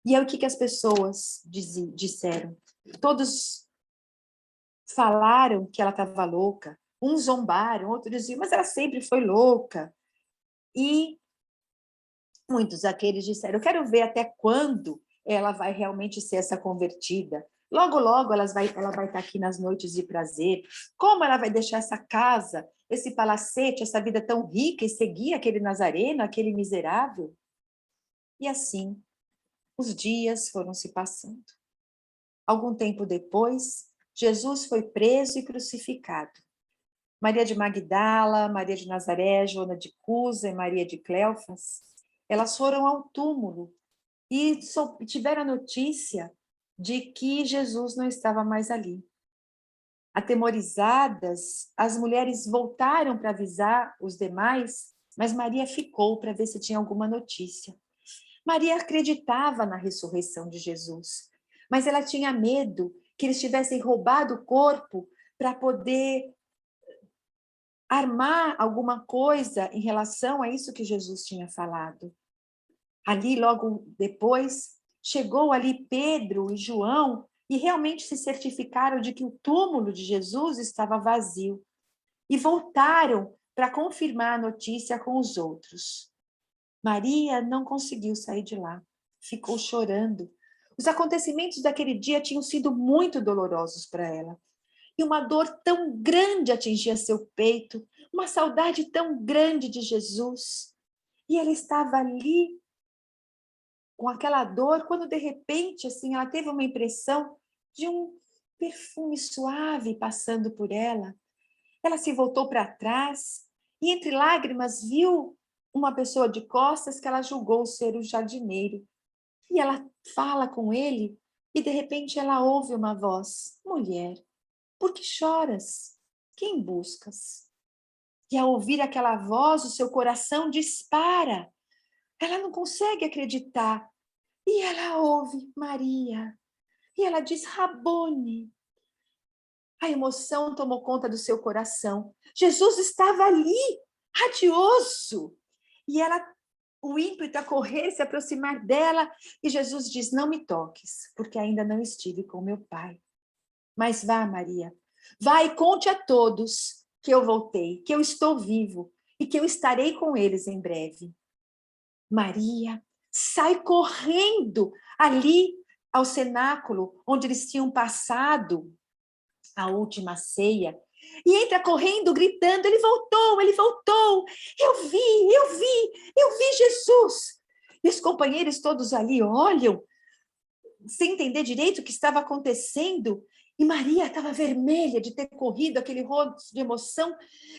E aí o que as pessoas disseram? Todos falaram que ela estava louca, uns zombaram, outros diziam, mas ela sempre foi louca. E muitos daqueles disseram, eu quero ver até quando ela vai realmente ser essa convertida. Logo, logo ela vai estar aqui nas noites de prazer. Como ela vai deixar essa casa, esse palacete, essa vida tão rica e seguir aquele nazareno, aquele miserável? E assim, os dias foram se passando. Algum tempo depois, Jesus foi preso e crucificado. Maria de Magdala, Maria de Nazaré, Joana de Cusa e Maria de Cleofas, elas foram ao túmulo e tiveram a notícia de que Jesus não estava mais ali. Atemorizadas, as mulheres voltaram para avisar os demais, mas Maria ficou para ver se tinha alguma notícia. Maria acreditava na ressurreição de Jesus, mas ela tinha medo que eles tivessem roubado o corpo para poder armar alguma coisa em relação a isso que Jesus tinha falado. Ali, logo depois, chegou ali Pedro e João e realmente se certificaram de que o túmulo de Jesus estava vazio e voltaram para confirmar a notícia com os outros. Maria não conseguiu sair de lá, ficou chorando. Os acontecimentos daquele dia tinham sido muito dolorosos para ela. E uma dor tão grande atingia seu peito, uma saudade tão grande de Jesus. E ela estava ali com aquela dor, quando de repente, assim, ela teve uma impressão de um perfume suave passando por ela. Ela se voltou para trás e, entre lágrimas, viu uma pessoa de costas que ela julgou ser o jardineiro. E ela fala com ele e, de repente, ela ouve uma voz: mulher, por que choras? Quem buscas? E ao ouvir aquela voz, o seu coração dispara. Ela não consegue acreditar. E ela ouve Maria. E ela diz Rabone. A emoção tomou conta do seu coração. Jesus estava ali, radioso. E ela, o ímpeto a correr, se aproximar dela. E Jesus diz, não me toques, porque ainda não estive com meu pai. Mas vá, Maria. Vá e conte a todos que eu voltei, que eu estou vivo e que eu estarei com eles em breve. Maria sai correndo ali ao cenáculo onde eles tinham passado a última ceia e entra correndo, gritando, ele voltou, eu vi Jesus. E os companheiros todos ali olham, sem entender direito o que estava acontecendo, e Maria estava vermelha de ter corrido, aquele rosto de emoção,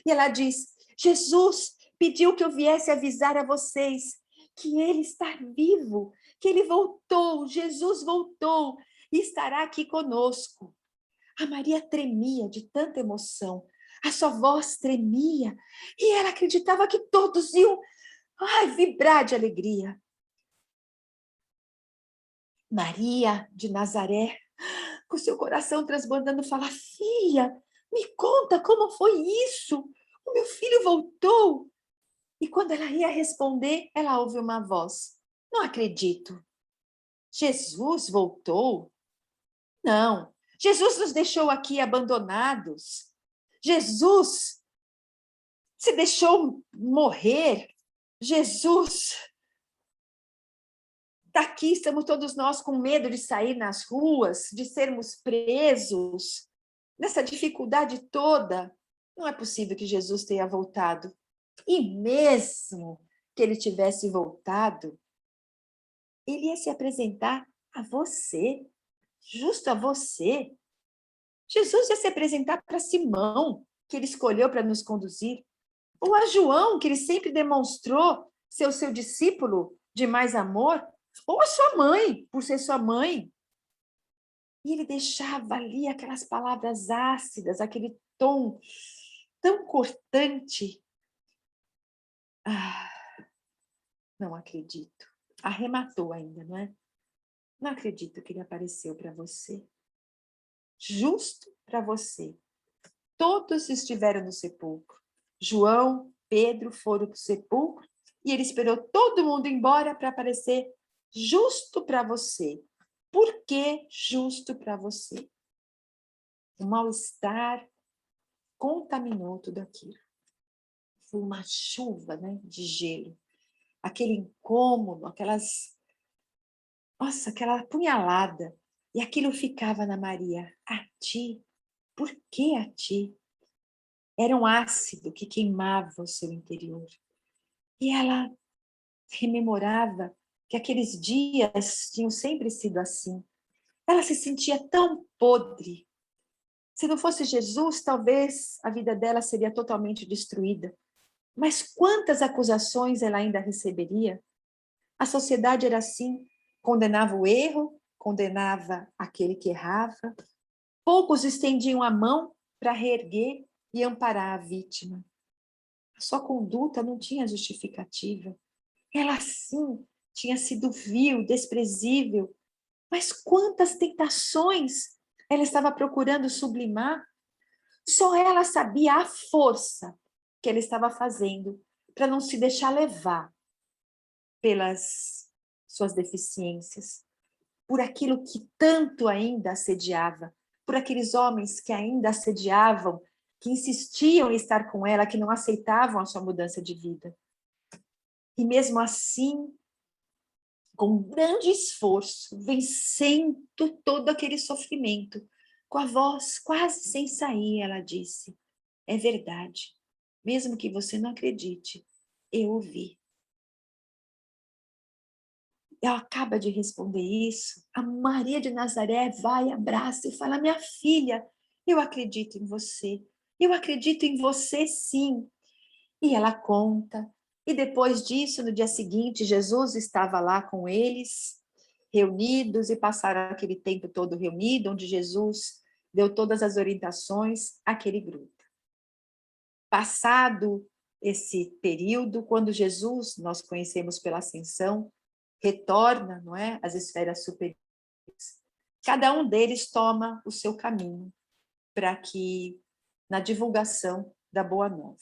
e ela diz, Jesus pediu que eu viesse avisar a vocês que ele está vivo, que ele voltou, Jesus voltou e estará aqui conosco. A Maria tremia de tanta emoção, a sua voz tremia, e ela acreditava que todos iam vibrar de alegria. Maria de Nazaré, com seu coração transbordando, fala, filha, me conta como foi isso? O meu filho voltou. E quando ela ia responder, ela ouve uma voz, não acredito. Jesus voltou? Não, Jesus nos deixou aqui abandonados. Jesus se deixou morrer. Jesus está aqui, estamos todos nós com medo de sair nas ruas, de sermos presos. nessa dificuldade toda, não é possível que Jesus tenha voltado. E mesmo que ele tivesse voltado, ele ia se apresentar a você, justo a você. Jesus ia se apresentar para Simão, que ele escolheu para nos conduzir, ou a João, que ele sempre demonstrou ser o seu discípulo de mais amor, ou a sua mãe, por ser sua mãe. E ele deixava ali aquelas palavras ácidas, aquele tom tão cortante. Ah, não acredito. Arrematou ainda, não é? Não acredito que ele apareceu para você. Justo para você. Todos estiveram no sepulcro. João, Pedro foram para o sepulcro e ele esperou todo mundo embora para aparecer justo para você. Por que justo para você? O mal-estar contaminou tudo aquilo. Foi uma chuva, né, de gelo. Aquele incômodo, aquela punhalada. E aquilo ficava na Maria. A ti? Por que a ti? Era um ácido que queimava o seu interior. E ela rememorava que aqueles dias tinham sempre sido assim. Ela se sentia tão podre. Se não fosse Jesus, talvez a vida dela seria totalmente destruída. Mas quantas acusações ela ainda receberia? A sociedade era assim, condenava o erro, condenava aquele que errava. Poucos estendiam a mão para reerguer e amparar a vítima. A sua conduta não tinha justificativa. Ela, sim, tinha sido vil, desprezível. Mas quantas tentações ela estava procurando sublimar? Só ela sabia a força que ela estava fazendo para não se deixar levar pelas suas deficiências, por aquilo que tanto ainda assediava, por aqueles homens que ainda assediavam, que insistiam em estar com ela, que não aceitavam a sua mudança de vida. E mesmo assim, com grande esforço, vencendo todo aquele sofrimento, com a voz quase sem sair, ela disse: é verdade, mesmo que você não acredite, eu ouvi. Ela acaba de responder isso, a Maria de Nazaré vai, abraça e fala: minha filha, eu acredito em você, eu acredito em você sim. E ela conta, e depois disso, no dia seguinte, Jesus estava lá com eles, reunidos, e passaram aquele tempo todo reunido, onde Jesus deu todas as orientações àquele grupo. Passado esse período, quando Jesus, nós conhecemos pela ascensão, retorna, não é, às esferas superiores, cada um deles toma o seu caminho para que, na divulgação da Boa Nova.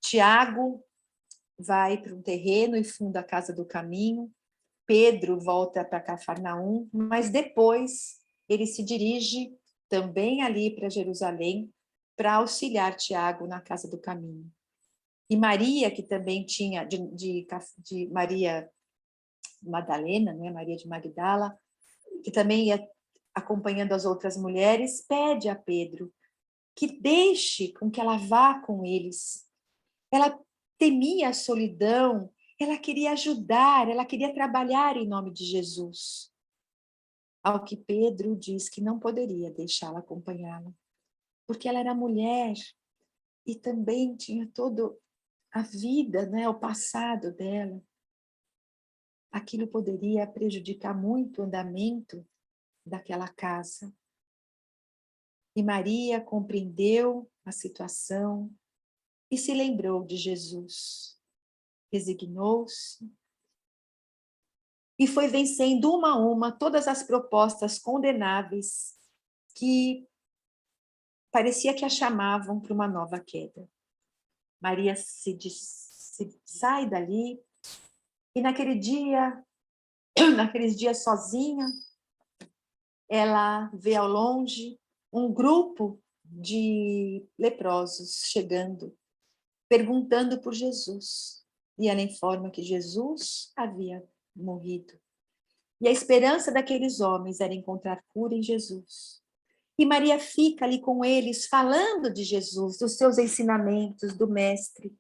Tiago vai para um terreno e funda a Casa do Caminho, Pedro volta para Cafarnaum, mas depois ele se dirige também ali para Jerusalém para auxiliar Tiago na Casa do Caminho. E Maria, que também tinha, de Maria Madalena, né, Maria de Magdala, que também ia acompanhando as outras mulheres, pede a Pedro que deixe com que ela vá com eles. Ela temia a solidão, ela queria ajudar, ela queria trabalhar em nome de Jesus. Ao que Pedro diz que não poderia deixá-la acompanhá-la, porque ela era mulher e também tinha toda a vida, né, o passado dela. Aquilo poderia prejudicar muito o andamento daquela casa. E Maria compreendeu a situação e se lembrou de Jesus. Resignou-se e foi vencendo uma a uma todas as propostas condenáveis que parecia que a chamavam para uma nova queda. Maria se sai dali e naqueles dias sozinha, ela vê ao longe um grupo de leprosos chegando, perguntando por Jesus. E ela informa que Jesus havia morrido. E a esperança daqueles homens era encontrar cura em Jesus. E Maria fica ali com eles, falando de Jesus, dos seus ensinamentos, do Mestre.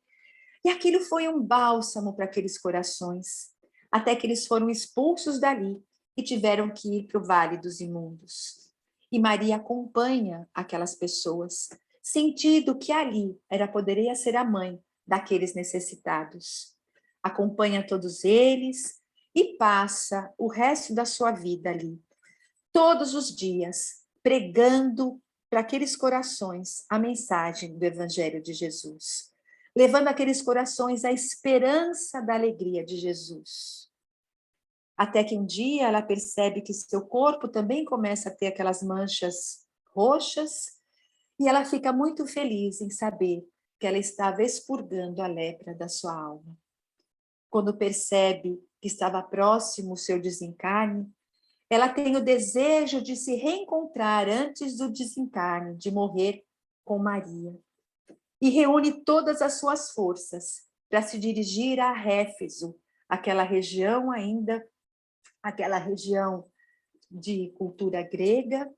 E aquilo foi um bálsamo para aqueles corações, até que eles foram expulsos dali e tiveram que ir para o Vale dos Imundos. E Maria acompanha aquelas pessoas, sentindo que ali poderia ser a mãe daqueles necessitados. Acompanha todos eles e passa o resto da sua vida ali, todos os dias, pregando para aqueles corações a mensagem do Evangelho de Jesus, levando aqueles corações a esperança da alegria de Jesus. Até que um dia ela percebe que seu corpo também começa a ter aquelas manchas roxas, e ela fica muito feliz em saber que ela estava expurgando a lepra da sua alma. Quando percebe que estava próximo o seu desencarne, ela tem o desejo de se reencontrar antes do desencarne, de morrer com Maria. E reúne todas as suas forças para se dirigir a Éfeso, aquela região de cultura grega,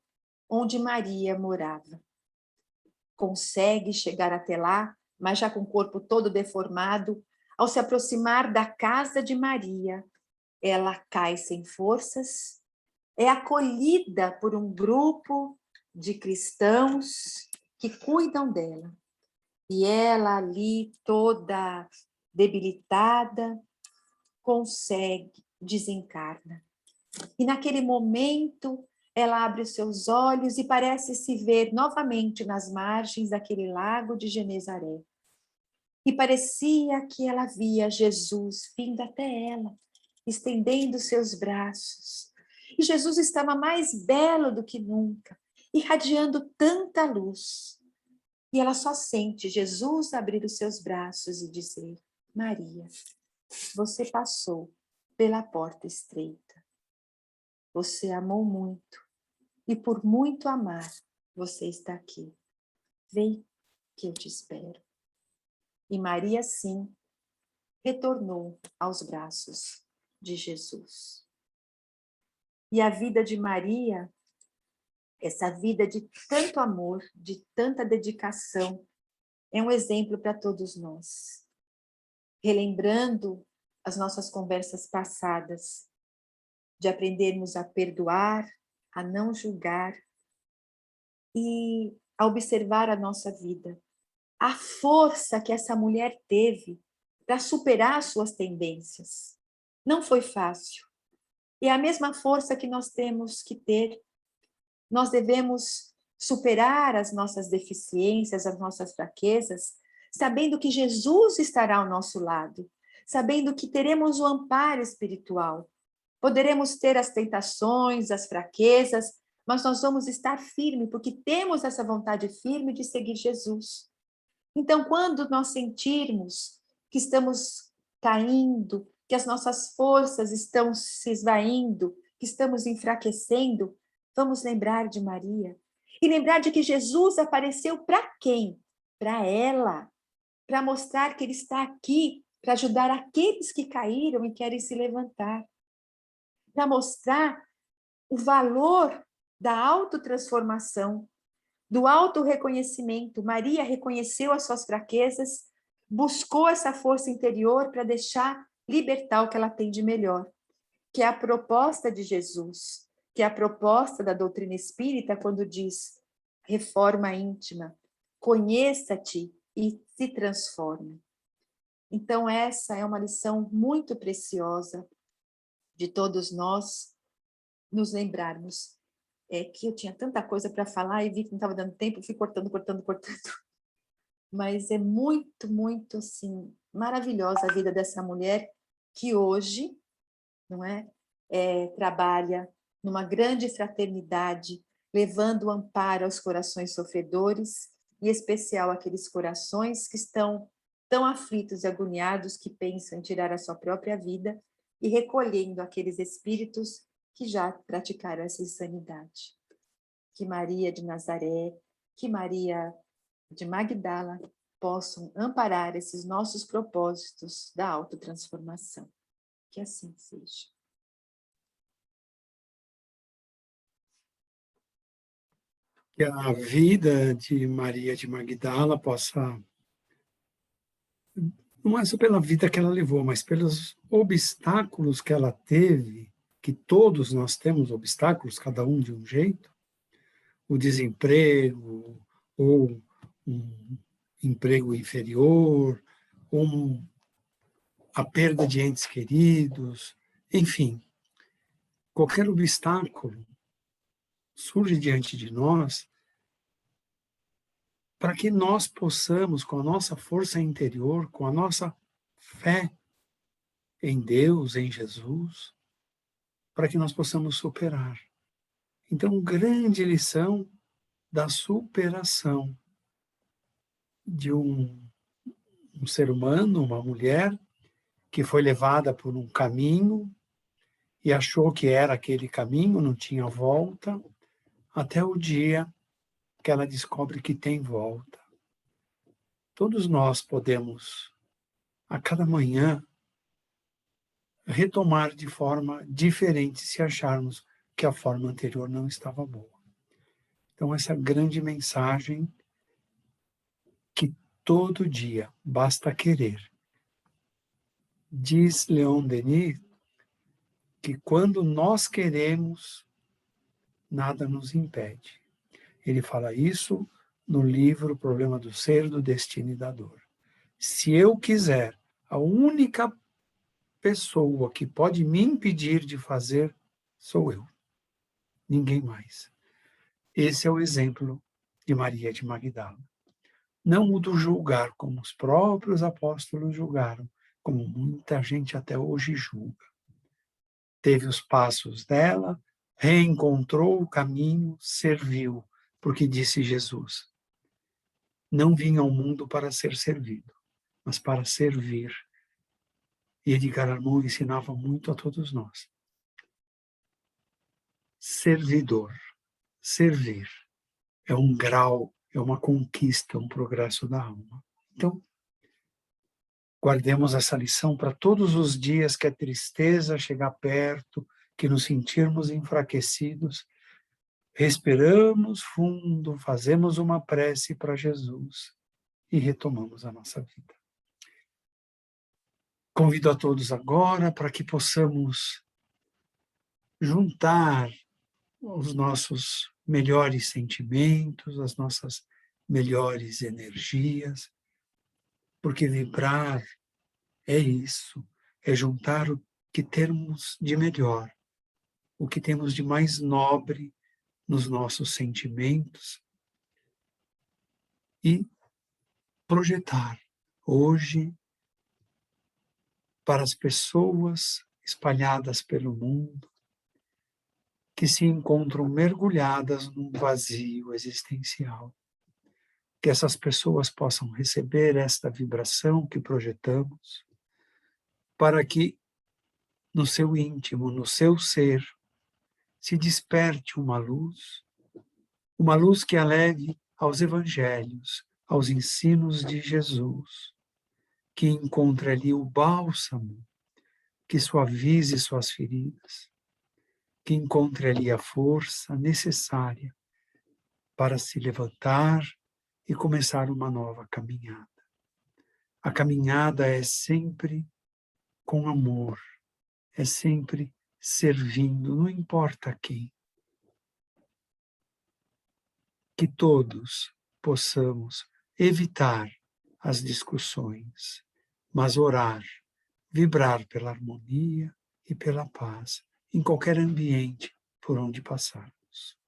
onde Maria morava. Consegue chegar até lá, mas já com o corpo todo deformado. Ao se aproximar da casa de Maria, ela cai sem forças, é acolhida por um grupo de cristãos que cuidam dela. E ela ali, toda debilitada, desencarna. E naquele momento, ela abre os seus olhos e parece se ver novamente nas margens daquele lago de Genezaré. E parecia que ela via Jesus vindo até ela, estendendo seus braços. E Jesus estava mais belo do que nunca, irradiando tanta luz. E ela só sente Jesus abrir os seus braços e dizer: Maria, você passou pela porta estreita. Você amou muito, e por muito amar, você está aqui. Vem que eu te espero. E Maria, sim, retornou aos braços de Jesus. E a vida de Maria, essa vida de tanto amor, de tanta dedicação, é um exemplo para todos nós. Relembrando as nossas conversas passadas, de aprendermos a perdoar, a não julgar e a observar a nossa vida. A força que essa mulher teve para superar as suas tendências. Não foi fácil. E é a mesma força que nós temos que ter. Nós devemos superar as nossas deficiências, as nossas fraquezas, sabendo que Jesus estará ao nosso lado, sabendo que teremos o amparo espiritual. Poderemos ter as tentações, as fraquezas, mas nós vamos estar firmes, porque temos essa vontade firme de seguir Jesus. Então, quando nós sentirmos que estamos caindo, que as nossas forças estão se esvaindo, que estamos enfraquecendo, vamos lembrar de Maria. E lembrar de que Jesus apareceu para quem? Para ela. Para mostrar que ele está aqui para ajudar aqueles que caíram e querem se levantar. Para mostrar o valor da autotransformação, do auto-reconhecimento. Maria reconheceu as suas fraquezas, buscou essa força interior para libertar o que ela tem de melhor, que é a proposta de Jesus, que é a proposta da doutrina espírita quando diz reforma íntima, conheça-te e se transforme. Então essa é uma lição muito preciosa de todos nós nos lembrarmos. É que eu tinha tanta coisa para falar e vi que não estava dando tempo, fui cortando. Mas é muito, muito, assim, maravilhosa a vida dessa mulher que hoje, não é, trabalha numa grande fraternidade, levando o amparo aos corações sofredores, em especial aqueles corações que estão tão aflitos e agoniados que pensam em tirar a sua própria vida e recolhendo aqueles espíritos que já praticaram essa insanidade. Que Maria de Nazaré, que Maria de Magdala possam amparar esses nossos propósitos da autotransformação. Que assim seja. Que Que a vida de Maria de Magdala possa, não é só pela vida que ela levou, mas pelos obstáculos que ela teve, que todos nós temos obstáculos, cada um de um jeito, o desemprego, ou um emprego inferior, ou a perda de entes queridos, enfim, qualquer obstáculo surge diante de nós para que nós possamos, com a nossa força interior, com a nossa fé em Deus, em Jesus, para que nós possamos superar. Então, grande lição da superação de um ser humano, uma mulher, que foi levada por um caminho e achou que era aquele caminho, não tinha volta, até o dia que ela descobre que tem volta. Todos nós podemos, a cada manhã, retomar de forma diferente se acharmos que a forma anterior não estava boa. Então, essa grande mensagem que todo dia basta querer. Diz Leon Denis que quando nós queremos, nada nos impede. Ele fala isso no livro O Problema do Ser, do Destino e da Dor. Se eu quiser, a única pessoa que pode me impedir de fazer sou eu. Ninguém mais. Esse é o exemplo de Maria de Magdala. Não o do julgar, como os próprios apóstolos julgaram, como muita gente até hoje julga. Teve os passos dela, reencontrou o caminho, serviu, porque disse Jesus: não vim ao mundo para ser servido, mas para servir. E Edgar Armand ensinava muito a todos nós. Servidor, servir, é um grau, é uma conquista, um progresso da alma. Então, guardemos essa lição para todos os dias que a tristeza chegar perto, que nos sentirmos enfraquecidos, respiramos fundo, fazemos uma prece para Jesus e retomamos a nossa vida. Convido a todos agora para que possamos juntar os nossos melhores sentimentos, as nossas melhores energias, porque vibrar é isso, é juntar o que temos de melhor, o que temos de mais nobre nos nossos sentimentos e projetar hoje para as pessoas espalhadas pelo mundo que se encontram mergulhadas num vazio existencial. Que essas pessoas possam receber esta vibração que projetamos, para que no seu íntimo, no seu ser, se desperte uma luz que a leve aos evangelhos, aos ensinos de Jesus, que encontre ali o bálsamo, que suavize suas feridas, que encontre ali a força necessária para se levantar e começar uma nova caminhada. A caminhada é sempre com amor, é sempre servindo, não importa quem. Que todos possamos evitar as discussões, mas orar, vibrar pela harmonia e pela paz em qualquer ambiente por onde passarmos.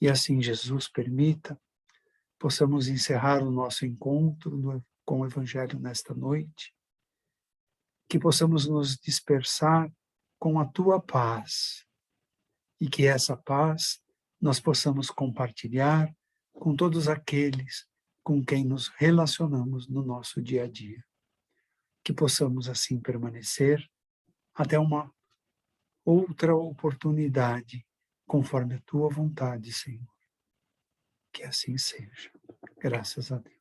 E assim, Jesus permita, possamos encerrar o nosso encontro com o Evangelho nesta noite, que possamos nos dispersar com a Tua paz e que essa paz nós possamos compartilhar com todos aqueles com quem nos relacionamos no nosso dia a dia. Que possamos assim permanecer até uma outra oportunidade, conforme a Tua vontade, Senhor. Que assim seja. Graças a Deus.